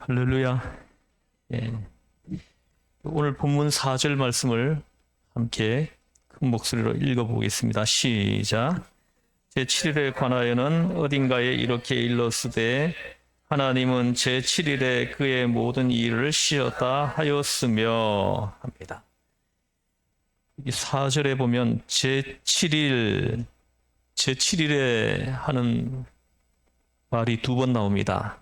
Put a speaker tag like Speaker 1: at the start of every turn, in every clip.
Speaker 1: 할렐루야. 예. 오늘 본문 4절 말씀을 함께 큰 목소리로 읽어보겠습니다. 시작. 제7일에 관하여는 어딘가에 이렇게 일렀으되 하나님은 제7일에 그의 모든 일을 쉬었다 하였으며 합니다. 이 4절에 보면 제7일에 하는 말이 두 번 나옵니다.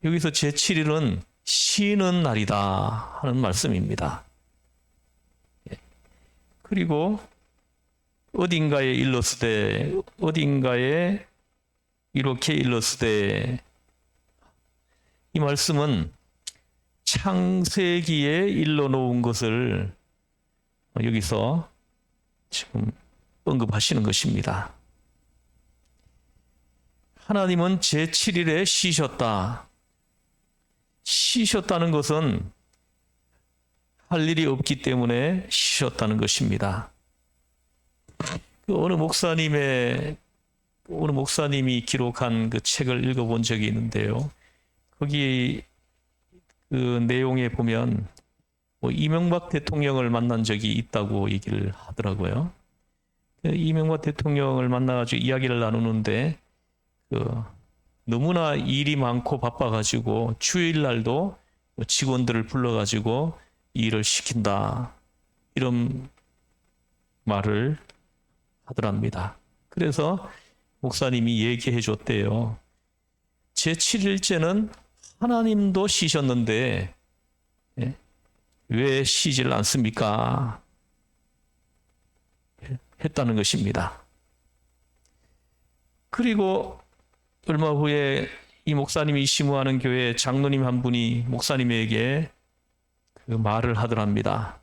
Speaker 1: 여기서 제7일은 쉬는 날이다 하는 말씀입니다. 그리고 어딘가에 일렀으되 어딘가에 이렇게 일렀으되 이 말씀은 창세기에 일러놓은 것을 여기서 지금 언급하시는 것입니다. 하나님은 제7일에 쉬셨다. 쉬셨다는 것은 할 일이 없기 때문에 쉬셨다는 것입니다. 어느 목사님이 기록한 그 책을 읽어본 적이 있는데요. 거기 그 내용에 보면 이명박 대통령을 만난 적이 있다고 얘기를 하더라고요. 이명박 대통령을 만나가지고 이야기를 나누는데 너무나 일이 많고 바빠가지고 주일날도 직원들을 불러가지고 일을 시킨다. 이런 말을 하더랍니다. 그래서 목사님이 얘기해 줬대요. 제7일째는 하나님도 쉬셨는데 왜 쉬질 않습니까? 했다는 것입니다. 그리고 얼마 후에 이 목사님이 심우하는 교회 장로님 한 분이 목사님에게 그 말을 하더랍니다.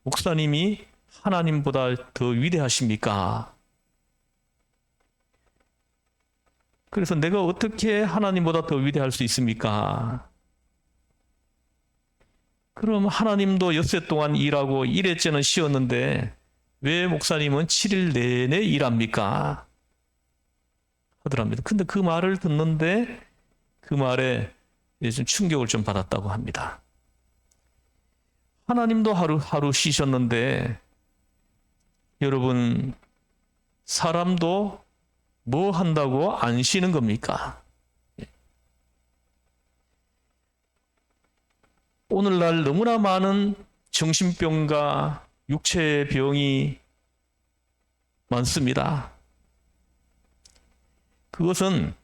Speaker 1: 목사님이 하나님보다 더 위대하십니까? 그래서 내가 어떻게 하나님보다 더 위대할 수 있습니까? 그럼 하나님도 엿새 동안 일하고 일회째는 쉬었는데 왜 목사님은 7일 내내 일합니까? 하더랍니다. 근데 그 말을 듣는데 그 말에 좀 충격을 좀 받았다고 합니다. 하나님도 하루 쉬셨는데 여러분 사람도 뭐 한다고 안 쉬는 겁니까? 오늘날 너무나 많은 정신병과 육체의 병이 많습니다. 그것은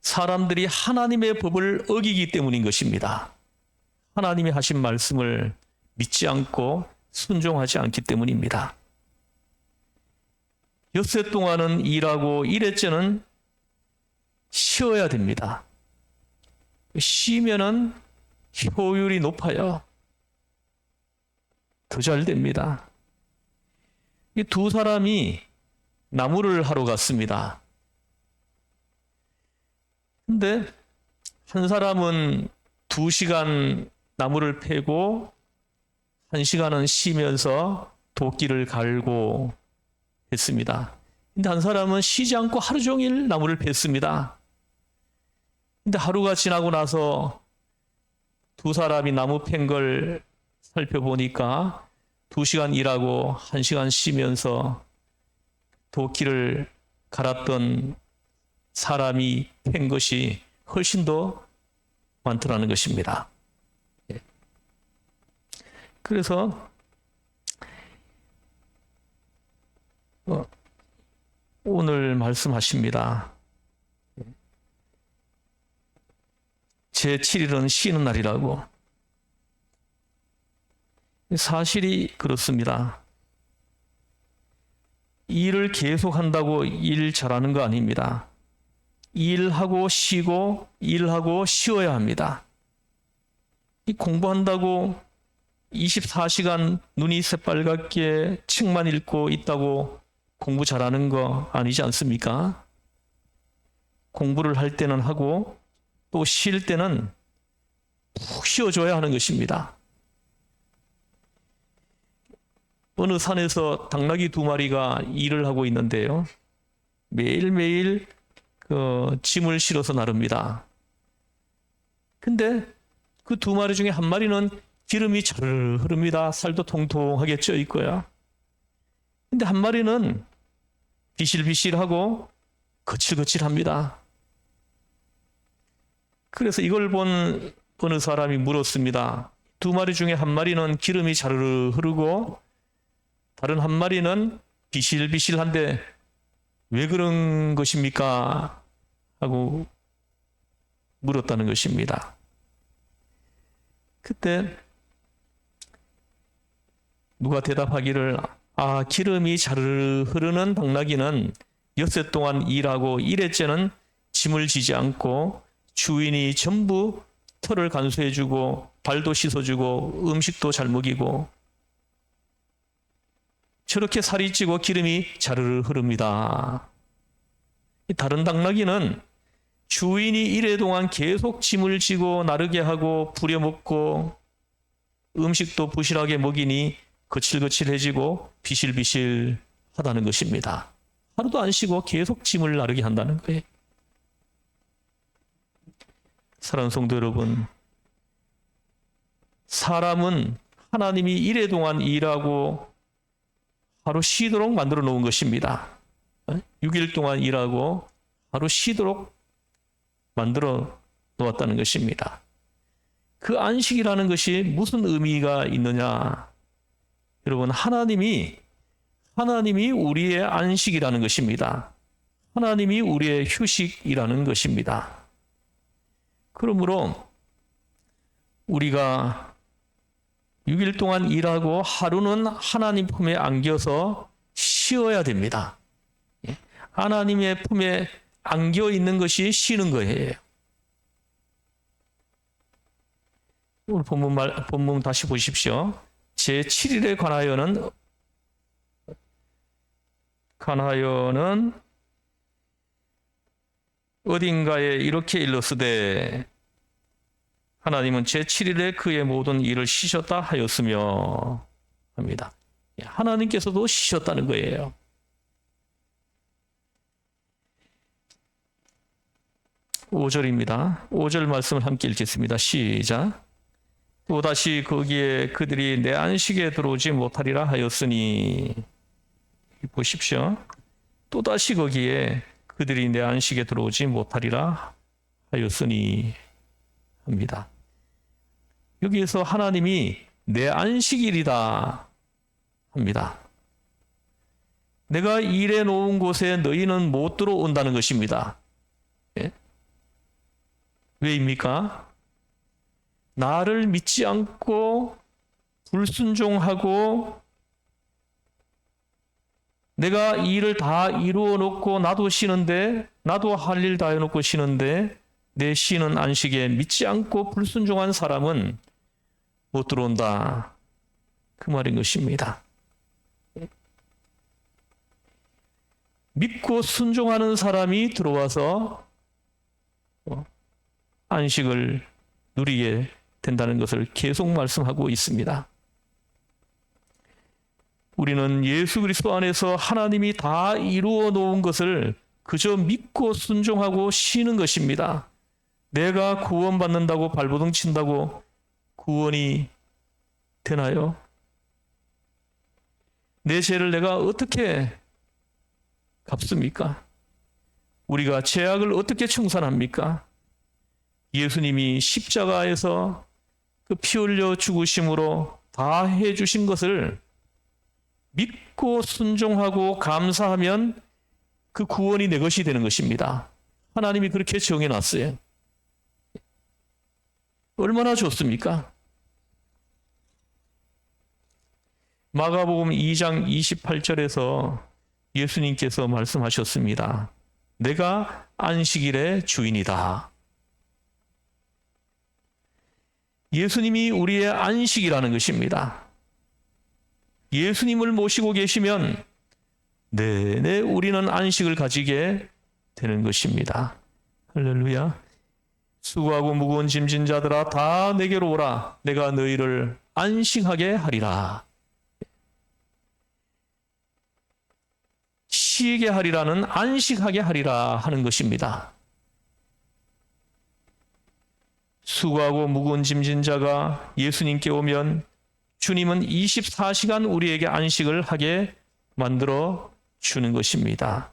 Speaker 1: 사람들이 하나님의 법을 어기기 때문인 것입니다. 하나님이 하신 말씀을 믿지 않고 순종하지 않기 때문입니다. 엿새 동안은 일하고 일회째는 쉬어야 됩니다. 쉬면은 효율이 높아요. 더 잘 됩니다. 이 두 사람이 나무를 하러 갔습니다. 근데 한 사람은 2시간 나무를 패고 1시간은 쉬면서 도끼를 갈고 했습니다. 근데 한 사람은 쉬지 않고 하루 종일 나무를 팼습니다. 근데 하루가 지나고 나서 두 사람이 나무 팬 걸 살펴보니까 2시간 일하고 1시간 쉬면서 도끼를 갈았던 사람이 팬 것이 훨씬 더 많더라는 것입니다. 그래서 오늘 말씀하십니다. 제7일은 쉬는 날이라고. 사실이 그렇습니다. 일을 계속한다고 일 잘하는 거 아닙니다. 일하고 쉬고 일하고 쉬어야 합니다. 공부한다고 24시간 눈이 새빨갛게 책만 읽고 있다고 공부 잘하는 거 아니지 않습니까? 공부를 할 때는 하고 또 쉴 때는 푹 쉬어줘야 하는 것입니다. 어느 산에서 당나귀 2마리가 일을 하고 있는데요. 매일매일 짐을 실어서 나릅니다. 근데 그 두 마리 중에 한 마리는 기름이 잘 흐릅니다. 살도 통통하게 쪄 있고요. 근데 한 마리는 비실비실하고 거칠거칠합니다. 그래서 이걸 본 어느 사람이 물었습니다. 두 마리 중에 한 마리는 기름이 잘 흐르고 다른 한 마리는 비실비실한데 왜 그런 것입니까? 하고 물었다는 것입니다. 그때 누가 대답하기를 기름이 잘 흐르는 당나귀는 엿새 동안 일하고 일회째는 짐을 지지 않고 주인이 전부 털을 간수해주고 발도 씻어주고 음식도 잘 먹이고 저렇게 살이 찌고 기름이 잘 흐릅니다. 다른 당나귀는 주인이 일해 동안 계속 짐을 지고 나르게 하고 부려먹고 음식도 부실하게 먹이니 거칠거칠해지고 비실비실하다는 것입니다. 하루도 안 쉬고 계속 짐을 나르게 한다는 거예요. 사랑하는 성도 여러분, 사람은 하나님이 일해 동안 일하고 하루 쉬도록 만들어 놓은 것입니다. 6일 동안 일하고 하루 쉬도록 만들어 놓았다는 것입니다. 그 안식이라는 것이 무슨 의미가 있느냐? 여러분, 하나님이 우리의 안식이라는 것입니다. 하나님이 우리의 휴식이라는 것입니다. 그러므로 우리가 6일 동안 일하고 하루는 하나님 품에 안겨서 쉬어야 됩니다. 하나님의 품에 안겨 있는 것이 쉬는 거예요. 오늘 본문 다시 보십시오. 제7일에 관하여는 어딘가에 이렇게 일렀으되 하나님은 제7일에 그의 모든 일을 쉬셨다 하였으며 합니다. 하나님께서도 쉬셨다는 거예요. (5절입니다) 5절 말씀을 함께 읽겠습니다. 시작. 또다시 거기에 그들이 내 안식에 들어오지 못하리라 하였으니, 보십시오. 또다시 거기에 그들이 내 안식에 들어오지 못하리라 하였으니 합니다. 여기에서 하나님이 내 안식일이다 합니다. 내가 일해 놓은 곳에 너희는 못 들어온다는 것입니다. 예? 왜입니까? 나를 믿지 않고 불순종하고 내가 일을 다 이루어 놓고 나도 쉬는데, 나도 할 일 다 해놓고 쉬는데 내 쉬는 안식에 믿지 않고 불순종한 사람은 못 들어온다, 그 말인 것입니다. 믿고 순종하는 사람이 들어와서 안식을 누리게 된다는 것을 계속 말씀하고 있습니다. 우리는 예수 그리스도 안에서 하나님이 다 이루어 놓은 것을 그저 믿고 순종하고 쉬는 것입니다. 내가 구원받는다고 발버둥 친다고 구원이 되나요? 내 죄를 내가 어떻게 갚습니까? 우리가 죄악을 어떻게 청산합니까? 예수님이 십자가에서 그 피 흘려 죽으심으로 다 해주신 것을 믿고 순종하고 감사하면 그 구원이 내 것이 되는 것입니다. 하나님이 그렇게 정해놨어요. 얼마나 좋습니까? 마가복음 2장 28절에서 예수님께서 말씀하셨습니다. 내가 안식일의 주인이다. 예수님이 우리의 안식이라는 것입니다. 예수님을 모시고 계시면 내내 우리는 안식을 가지게 되는 것입니다. 할렐루야. 수고하고 무거운 짐진 자들아 다 내게로 오라. 내가 너희를 안식하게 하리라. 쉬게 하리라는 안식하게 하리라 하는 것입니다. 수고하고 무거운 짐진 자가 예수님께 오면 주님은 24시간 우리에게 안식을 하게 만들어 주는 것입니다.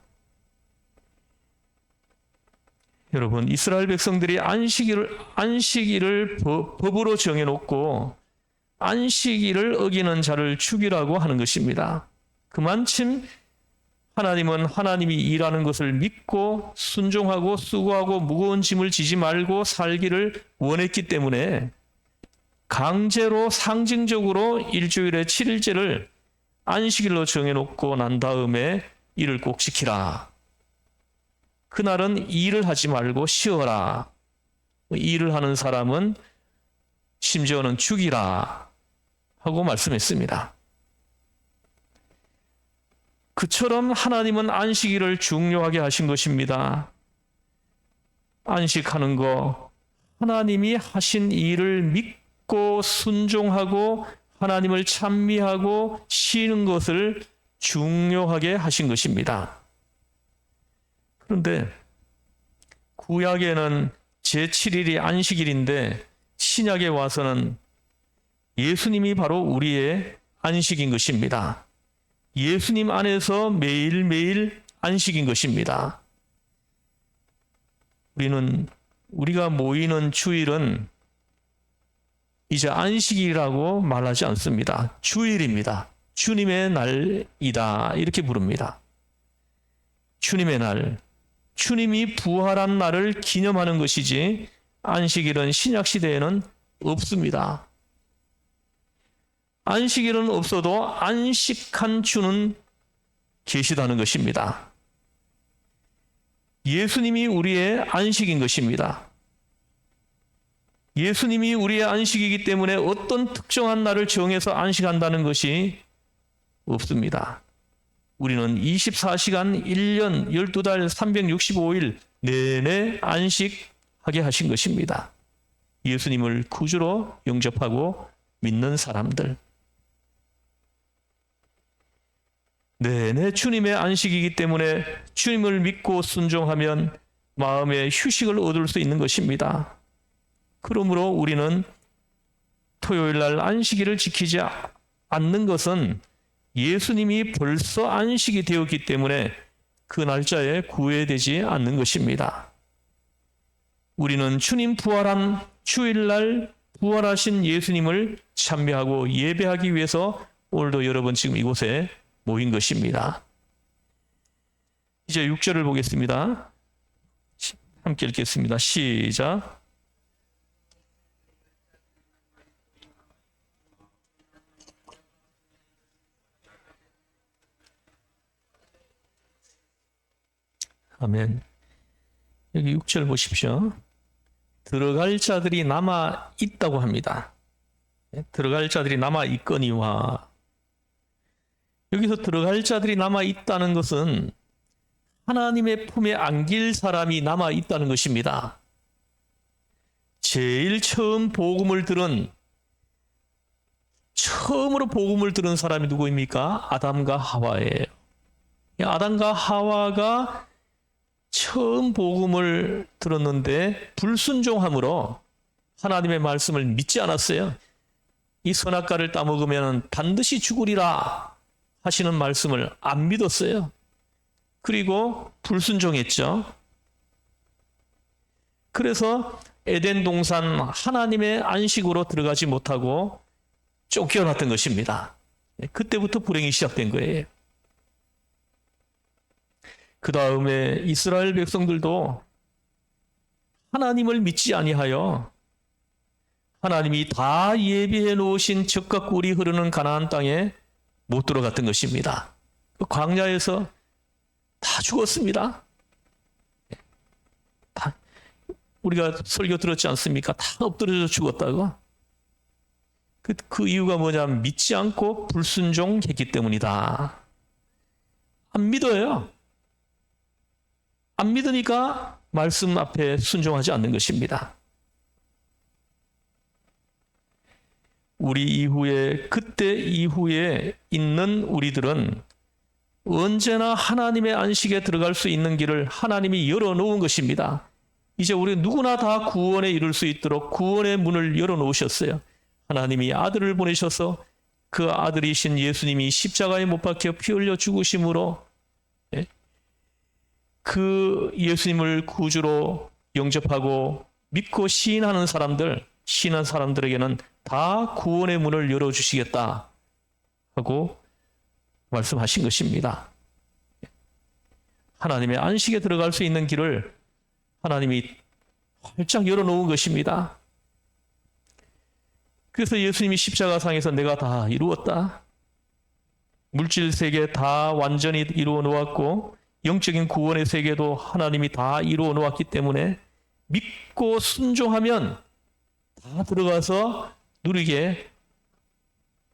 Speaker 1: 여러분, 이스라엘 백성들이 안식일을 법으로 정해놓고 안식일을 어기는 자를 죽이라고 하는 것입니다. 그만큼 하나님은 하나님이 일하는 것을 믿고 순종하고 수고하고 무거운 짐을 지지 말고 살기를 원했기 때문에 강제로 상징적으로 일주일의 7일째를 안식일로 정해놓고 난 다음에 일을 꼭 지키라. 그날은 일을 하지 말고 쉬어라. 일을 하는 사람은 심지어는 죽이라 하고 말씀했습니다. 그처럼 하나님은 안식일을 중요하게 하신 것입니다. 안식하는 거, 하나님이 하신 일을 믿고 순종하고 하나님을 찬미하고 쉬는 것을 중요하게 하신 것입니다. 그런데 구약에는 제7일이 안식일인데 신약에 와서는 예수님이 바로 우리의 안식인 것입니다. 예수님 안에서 매일매일 안식인 것입니다. 우리가 모이는 주일은 이제 안식일이라고 말하지 않습니다. 주일입니다. 주님의 날이다. 이렇게 부릅니다. 주님의 날. 주님이 부활한 날을 기념하는 것이지 안식일은 신약 시대에는 없습니다. 안식일은 없어도 안식한 주는 계시다는 것입니다. 예수님이 우리의 안식인 것입니다. 예수님이 우리의 안식이기 때문에 어떤 특정한 날을 정해서 안식한다는 것이 없습니다. 우리는 24시간 1년 12달 365일 내내 안식하게 하신 것입니다. 예수님을 구주로 영접하고 믿는 사람들. 내내 주님의 안식이기 때문에 주님을 믿고 순종하면 마음의 휴식을 얻을 수 있는 것입니다. 그러므로 우리는 토요일 날 안식일을 지키지 않는 것은 예수님이 벌써 안식이 되었기 때문에 그 날짜에 구애되지 않는 것입니다. 우리는 주님 부활한 주일날 부활하신 예수님을 찬미하고 예배하기 위해서 오늘도 여러분 지금 이곳에 모인 것입니다. 이제 6절을 보겠습니다. 함께 읽겠습니다. 시작. 아멘. 여기 6절 보십시오. 들어갈 자들이 남아 있다고 합니다. 들어갈 자들이 남아 있거니와. 여기서 들어갈 자들이 남아 있다는 것은 하나님의 품에 안길 사람이 남아 있다는 것입니다. 제일 처음으로 복음을 들은 사람이 누구입니까? 아담과 하와예요. 아담과 하와가 처음 복음을 들었는데 불순종함으로 하나님의 말씀을 믿지 않았어요. 이 선악과를 따먹으면 반드시 죽으리라 하시는 말씀을 안 믿었어요. 그리고 불순종했죠. 그래서 에덴 동산 하나님의 안식으로 들어가지 못하고 쫓겨났던 것입니다. 그때부터 불행이 시작된 거예요. 그 다음에 이스라엘 백성들도 하나님을 믿지 아니하여 하나님이 다 예비해 놓으신 젖과 꿀이 흐르는 가나안 땅에 못 들어갔던 것입니다. 그 광야에서 다 죽었습니다. 다 우리가 설교 들었지 않습니까? 다 엎드려져 죽었다고. 그 이유가 뭐냐면 믿지 않고 불순종했기 때문이다. 안 믿어요. 안 믿으니까 말씀 앞에 순종하지 않는 것입니다. 그때 이후에 있는 우리들은 언제나 하나님의 안식에 들어갈 수 있는 길을 하나님이 열어놓은 것입니다. 이제 우리 누구나 다 구원에 이룰 수 있도록 구원의 문을 열어놓으셨어요. 하나님이 아들을 보내셔서 그 아들이신 예수님이 십자가에 못 박혀 피 흘려 죽으심으로 그 예수님을 구주로 영접하고 믿고 시인하는 사람들에게는 다 구원의 문을 열어주시겠다 하고 말씀하신 것입니다. 하나님의 안식에 들어갈 수 있는 길을 하나님이 활짝 열어놓은 것입니다. 그래서 예수님이 십자가상에서 내가 다 이루었다. 물질 세계 다 완전히 이루어 놓았고 영적인 구원의 세계도 하나님이 다 이루어 놓았기 때문에 믿고 순종하면 다 들어가서 누리게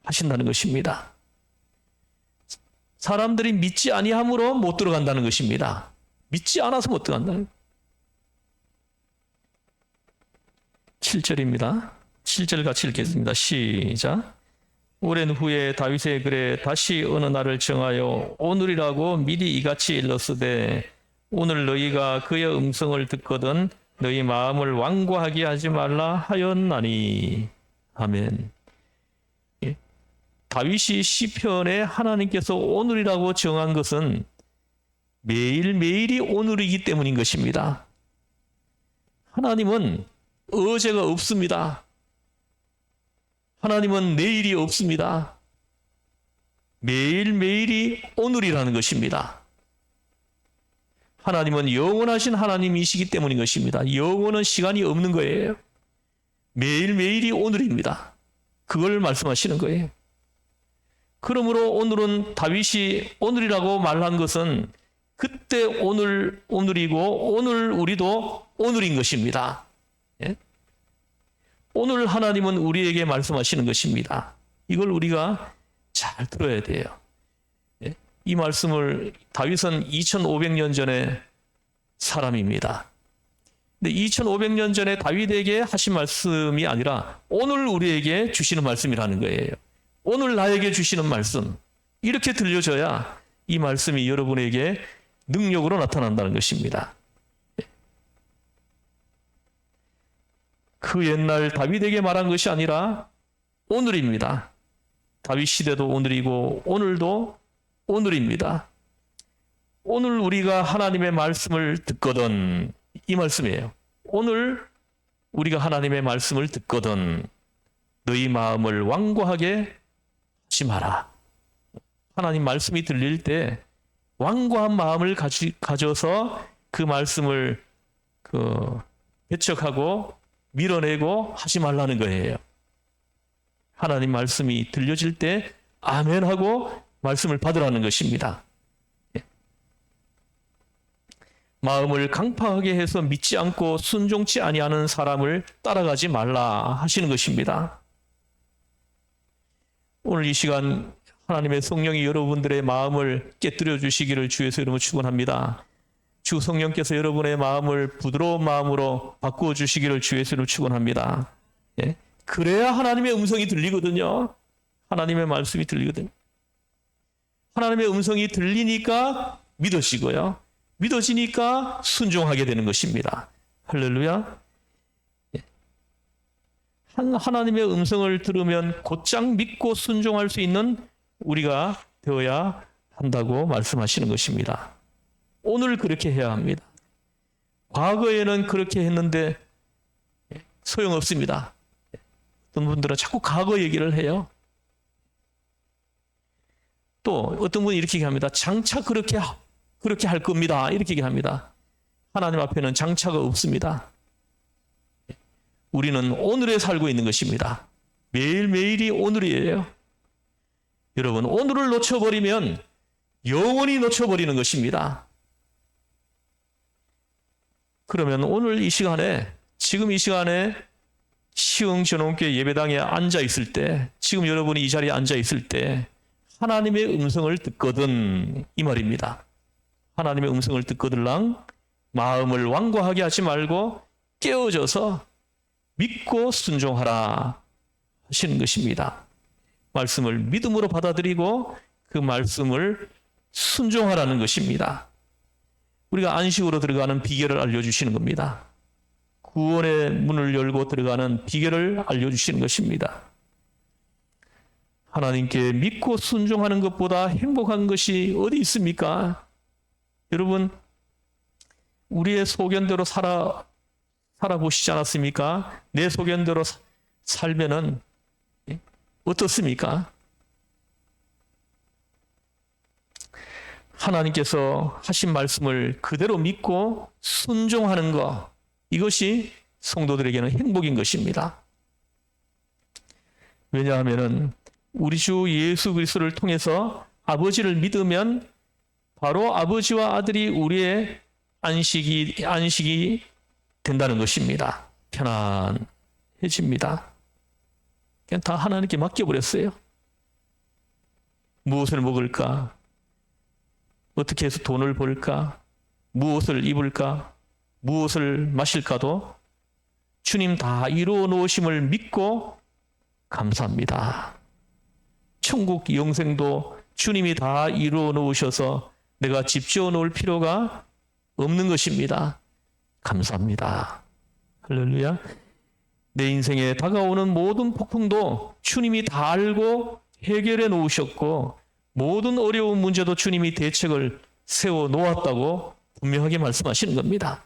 Speaker 1: 하신다는 것입니다. 사람들이 믿지 아니함으로 못 들어간다는 것입니다. 믿지 않아서 못 들어간다는 7절입니다. 7절 같이 읽겠습니다. 시작. 오랜 후에 다윗의 글에 다시 어느 날을 정하여 오늘이라고 미리 이같이 일렀으되 오늘 너희가 그의 음성을 듣거든 너희 마음을 완고하게 하지 말라 하였나니. 아멘. 예. 다윗이 시편에 하나님께서 오늘이라고 정한 것은 매일매일이 오늘이기 때문인 것입니다. 하나님은 어제가 없습니다. 하나님은 내일이 없습니다. 매일매일이 오늘이라는 것입니다. 하나님은 영원하신 하나님이시기 때문인 것입니다. 영원은 시간이 없는 거예요. 매일매일이 오늘입니다. 그걸 말씀하시는 거예요. 그러므로 오늘은 다윗이 오늘이라고 말한 것은 그때 오늘이고 오늘 우리도 오늘인 것입니다. 예? 오늘 하나님은 우리에게 말씀하시는 것입니다. 이걸 우리가 잘 들어야 돼요. 예? 이 말씀을 다윗은 2500년 전의 사람입니다. 근데 2500년 전에 다윗에게 하신 말씀이 아니라 오늘 우리에게 주시는 말씀이라는 거예요. 오늘 나에게 주시는 말씀. 이렇게 들려줘야 이 말씀이 여러분에게 능력으로 나타난다는 것입니다. 그 옛날 다윗에게 말한 것이 아니라 오늘입니다. 다윗 시대도 오늘이고 오늘도 오늘입니다. 오늘 우리가 하나님의 말씀을 듣거든, 이 말씀이에요. 오늘 우리가 하나님의 말씀을 듣거든 너희 마음을 완고하게 하지 마라. 하나님 말씀이 들릴 때 완고한 마음을 가져서 그 말씀을 배척하고 밀어내고 하지 말라는 거예요. 하나님 말씀이 들려질 때 아멘 하고 말씀을 받으라는 것입니다. 마음을 강팍하게 해서 믿지 않고 순종치 아니하는 사람을 따라가지 말라 하시는 것입니다. 오늘 이 시간 하나님의 성령이 여러분들의 마음을 깨뜨려 주시기를 주에서 이름으로 축원합니다. 주 성령께서 여러분의 마음을 부드러운 마음으로 바꾸어 주시기를 주에서 이름으로 축원합니다. 예? 그래야 하나님의 음성이 들리거든요. 하나님의 말씀이 들리거든요. 하나님의 음성이 들리니까 믿어지고요. 믿어지니까 순종하게 되는 것입니다. 할렐루야. 하나님의 음성을 들으면 곧장 믿고 순종할 수 있는 우리가 되어야 한다고 말씀하시는 것입니다. 오늘 그렇게 해야 합니다. 과거에는 그렇게 했는데 소용없습니다. 어떤 분들은 자꾸 과거 얘기를 해요. 또 어떤 분이 이렇게 얘기합니다. 장차 그렇게 할 겁니다. 이렇게 얘기합니다. 하나님 앞에는 장차가 없습니다. 우리는 오늘에 살고 있는 것입니다. 매일매일이 오늘이에요. 여러분, 오늘을 놓쳐버리면 영원히 놓쳐버리는 것입니다. 그러면 오늘 이 시간에, 지금 이 시간에 시흥전원교회 예배당에 앉아 있을 때, 지금 여러분이 이 자리에 앉아 있을 때 하나님의 음성을 듣거든, 이 말입니다. 하나님의 음성을 듣거들랑 마음을 완고하게 하지 말고 깨어져서 믿고 순종하라 하시는 것입니다. 말씀을 믿음으로 받아들이고 그 말씀을 순종하라는 것입니다. 우리가 안식으로 들어가는 비결을 알려주시는 겁니다. 구원의 문을 열고 들어가는 비결을 알려주시는 것입니다. 하나님께 믿고 순종하는 것보다 행복한 것이 어디 있습니까? 여러분, 우리의 소견대로 살아보시지 않았습니까? 내 소견대로 살면은 어떻습니까? 하나님께서 하신 말씀을 그대로 믿고 순종하는 것, 이것이 성도들에게는 행복인 것입니다. 왜냐하면 우리 주 예수 그리스도를 통해서 아버지를 믿으면 바로 아버지와 아들이 우리의 안식이 된다는 것입니다. 편안해집니다. 그냥 다 하나님께 맡겨버렸어요. 무엇을 먹을까? 어떻게 해서 돈을 벌까? 무엇을 입을까? 무엇을 마실까도 주님 다 이루어 놓으심을 믿고 감사합니다. 천국 영생도 주님이 다 이루어 놓으셔서 내가 집 지어 놓을 필요가 없는 것입니다. 감사합니다. 할렐루야. 내 인생에 다가오는 모든 폭풍도 주님이 다 알고 해결해 놓으셨고 모든 어려운 문제도 주님이 대책을 세워 놓았다고 분명하게 말씀하시는 겁니다.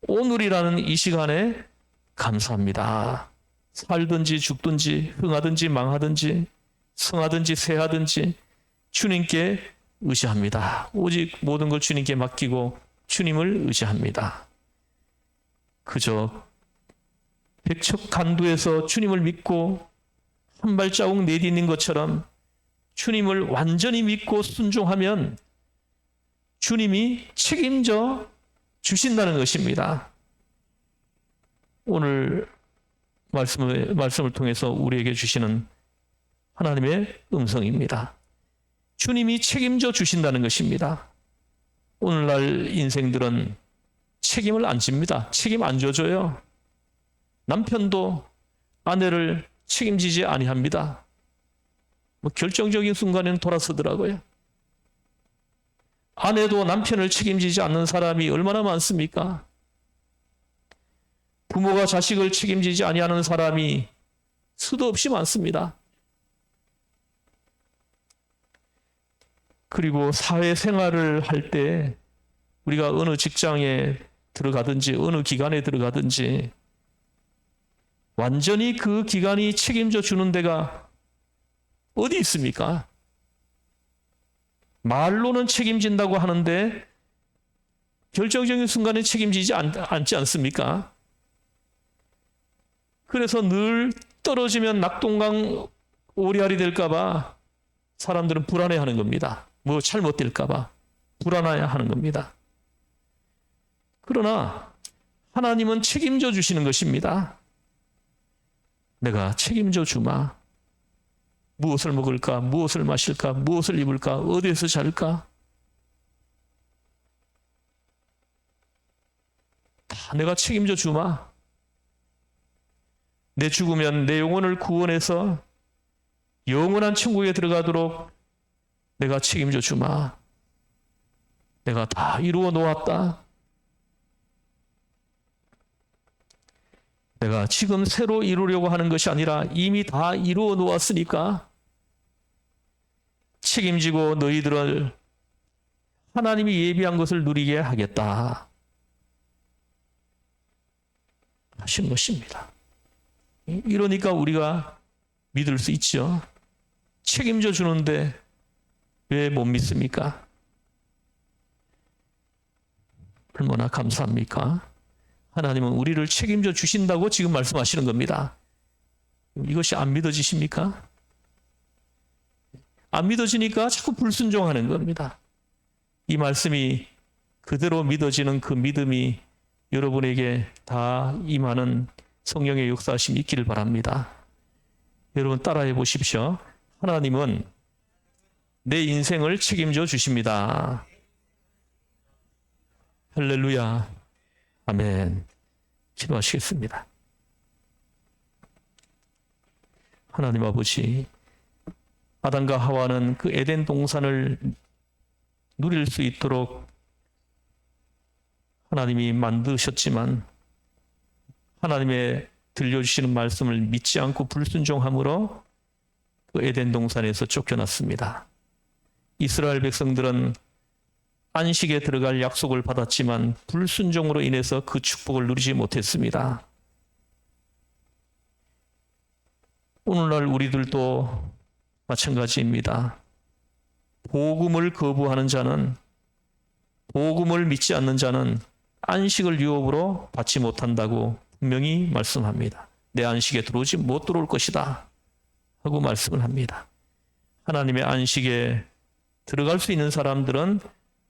Speaker 1: 오늘이라는 이 시간에 감사합니다. 살든지 죽든지 흥하든지 망하든지 성하든지 쇠하든지 주님께 의지합니다. 오직 모든 걸 주님께 맡기고 주님을 의지합니다. 그저 백척간두에서 주님을 믿고 한 발자국 내딛는 것처럼 주님을 완전히 믿고 순종하면 주님이 책임져 주신다는 것입니다. 오늘 말씀을 통해서 우리에게 주시는 하나님의 음성입니다. 주님이 책임져 주신다는 것입니다. 오늘날 인생들은 책임을 안 집니다. 책임 안 져줘요. 남편도 아내를 책임지지 아니합니다. 결정적인 순간에는 돌아서더라고요. 아내도 남편을 책임지지 않는 사람이 얼마나 많습니까? 부모가 자식을 책임지지 아니하는 사람이 수도 없이 많습니다. 그리고 사회생활을 할 때 우리가 어느 직장에 들어가든지 어느 기관에 들어가든지 완전히 그 기관이 책임져 주는 데가 어디 있습니까? 말로는 책임진다고 하는데 결정적인 순간에 책임지지 않지 않습니까? 그래서 늘 떨어지면 낙동강 오리알이 될까 봐 사람들은 불안해하는 겁니다. 뭐 잘못될까 봐 불안해하는 겁니다. 그러나 하나님은 책임져 주시는 것입니다. 내가 책임져 주마. 무엇을 먹을까? 무엇을 마실까? 무엇을 입을까? 어디에서 잘까? 다 내가 책임져 주마. 내 죽으면 내 영혼을 구원해서 영원한 천국에 들어가도록 내가 책임져 주마. 내가 다 이루어 놓았다. 내가 지금 새로 이루려고 하는 것이 아니라 이미 다 이루어 놓았으니까 책임지고 너희들을 하나님이 예비한 것을 누리게 하겠다 하신 것입니다. 이러니까 우리가 믿을 수 있죠. 책임져 주는데 왜 못 믿습니까? 얼마나 감사합니까? 하나님은 우리를 책임져 주신다고 지금 말씀하시는 겁니다. 이것이 안 믿어지십니까? 안 믿어지니까 자꾸 불순종하는 겁니다. 이 말씀이 그대로 믿어지는 그 믿음이 여러분에게 다 임하는 성령의 역사하심이 있기를 바랍니다. 여러분 따라해 보십시오. 하나님은 내 인생을 책임져 주십니다. 할렐루야. 아멘. 기도하시겠습니다. 하나님 아버지, 아담과 하와는 그 에덴 동산을 누릴 수 있도록 하나님이 만드셨지만 하나님의 들려주시는 말씀을 믿지 않고 불순종함으로 그 에덴 동산에서 쫓겨났습니다. 이스라엘 백성들은 안식에 들어갈 약속을 받았지만 불순종으로 인해서 그 축복을 누리지 못했습니다. 오늘날 우리들도 마찬가지입니다. 복음을 거부하는 자는, 복음을 믿지 않는 자는 안식을 유업으로 받지 못한다고 분명히 말씀합니다. 내 안식에 못 들어올 것이다 하고 말씀을 합니다. 하나님의 안식에 들어갈 수 있는 사람들은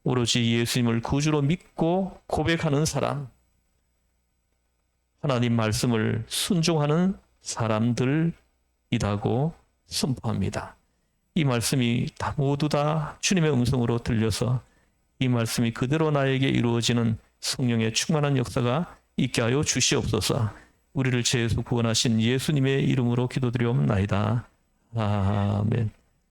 Speaker 1: 오로지 예수님을 구주로 믿고 고백하는 사람, 하나님 말씀을 순종하는 사람들이라고 선포합니다. 이 말씀이 모두 다 주님의 음성으로 들려서 이 말씀이 그대로 나에게 이루어지는 성령의 충만한 역사가 있게 하여 주시옵소서. 우리를 죄에서 구원하신 예수님의 이름으로 기도드리옵나이다. 아멘.